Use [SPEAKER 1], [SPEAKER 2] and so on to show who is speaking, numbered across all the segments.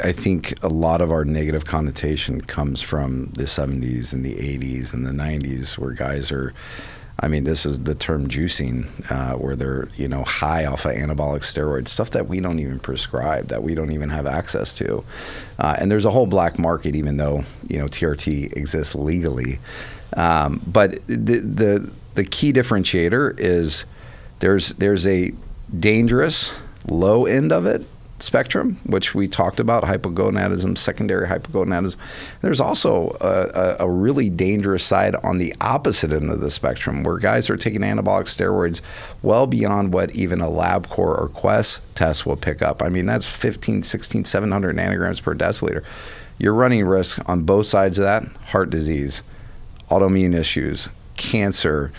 [SPEAKER 1] I think a lot of our negative connotation comes from the 70s and the 80s and the 90s where guys are, I mean, this is the term juicing, where they're, high off of anabolic steroids, stuff that we don't even prescribe, that we don't even have access to. And there's a whole black market, even though, TRT exists legally. But the key differentiator is there's a dangerous low end of it spectrum, which we talked about, hypogonadism, secondary hypogonadism. There's also a really dangerous side on the opposite end of the spectrum where guys are taking anabolic steroids well beyond what even a LabCorp or Quest test will pick up. I mean, that's 15, 16, 700 nanograms per deciliter. You're running risk on both sides of that: heart disease, autoimmune issues, cancer,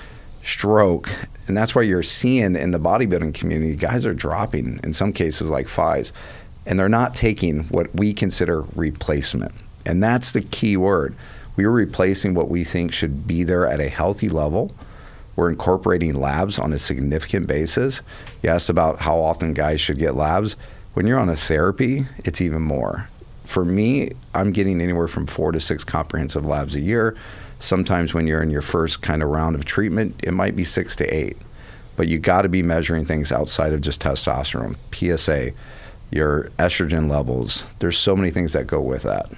[SPEAKER 1] stroke. And that's why you're seeing in the bodybuilding community, guys are dropping, in some cases like fives, and they're not taking what we consider replacement. And that's the key word. We are replacing what we think should be there at a healthy level. We're incorporating labs on a significant basis. You asked about how often guys should get labs. When you're on a therapy, it's even more. For me, I'm getting anywhere from 4 to 6 comprehensive labs a year. Sometimes when you're in your first kind of round of treatment, it might be 6 to 8. But you got to be measuring things outside of just testosterone, PSA, your estrogen levels. There's so many things that go with that.